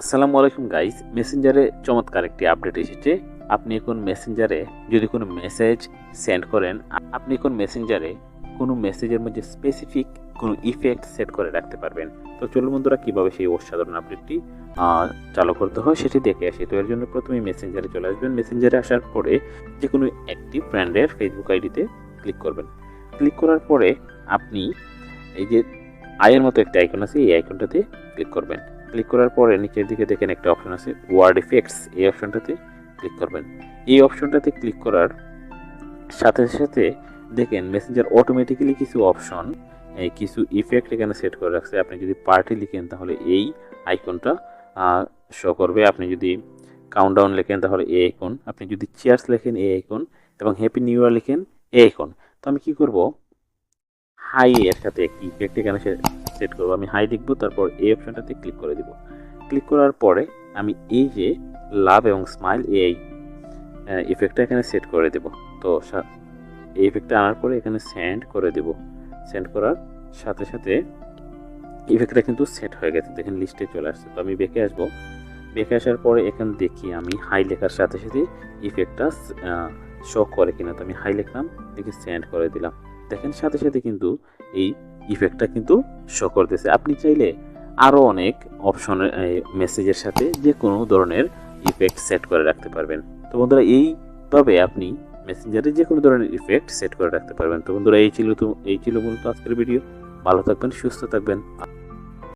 আসসালামু আলাইকুম গাইস, মেসেঞ্জারে চমৎকার একটি আপডেট এসেছে। আপনি এখন মেসেঞ্জারে যদি কোনো মেসেজ সেন্ড করেন, আপনি এখন মেসেঞ্জারে কোনো মেসেজের মধ্যে স্পেসিফিক কোনো ইফেক্ট সেট করে রাখতে পারবেন। তো চলুন বন্ধুরা, কীভাবে সেই অসাধারণ আপডেটটি চালু করতে হয় সেটি দেখে আসি। তো এর জন্য প্রথমে মেসেঞ্জারে চলে আসবেন। মেসেঞ্জারে আসার পরে যে কোনো একটি ব্র্যান্ডের ফেসবুক আইডিতে ক্লিক করবেন। ক্লিক করার পরে আপনি এই যে আয়ের মতো একটা আইকন আছে, এই আইকনটাতে ক্লিক করবেন। ক্লিক করার পরে নিচের দিকে দেখেন একটা অপশন আছে ওয়ার্ড ইফেক্টস, এই অপশনটাতে ক্লিক করবেন। এই অপশনটাতে ক্লিক করার সাথে সাথে দেখেন মেসেঞ্জার অটোমেটিক্যালি কিছু অপশন, কিছু ইফেক্ট এখানে সেট করে রাখছে। আপনি যদি পার্টি লিখেন তাহলে এই আইকনটা শো করবে। আপনি যদি কাউন্টডাউন লেখেন তাহলে এই আইকন, আপনি যদি চিয়ার্স লেখেন এই আইকন, এবং হ্যাপি নিউ ইয়ার লিখেন এই আইকন। তো আমি কি করব, হাই এর সাথে একটি ইফেক্ট এখানে সেট করবো। আমি হাই লিখবো, তারপর এই অপশনটাতে ক্লিক করে দিব। ক্লিক করার পরে আমি এই যে লাভ এবং স্মাইল এই ইফেক্টটা এখানে সেট করে দেব। তো এই ইফেক্টটা আনার পরে এখানে সেন্ড করে দেব। সেন্ড করার সাথে সাথে ইফেক্টটা কিন্তু সেট হয়ে গেছে, দেখেন লিস্টে চলে আসছে। তো আমি বেঁকে আসবো। বেঁকে আসার পরে এখানে দেখি আমি হাই লেখার সাথে সাথে ইফেক্টটা শো করে কিনা। তো আমি হাই লিখলাম, দেখি সেন্ড করে দিলাম। দেখেন সাথে সাথে কিন্তু এই ইফেক্টটা কিন্তু শো করতেছে। আপনি চাইলে আরও অনেক অপশনের মেসেজের সাথে যে কোনো ধরনের ইফেক্ট সেট করে রাখতে পারবেন। তো বন্ধুরা, এইভাবে আপনি মেসেঞ্জারে যে কোনো ধরনের ইফেক্ট সেট করে রাখতে পারবেন। তো বন্ধুরা, এই ছিল মূলত আজকের ভিডিও। ভালো থাকবেন, সুস্থ থাকবেন।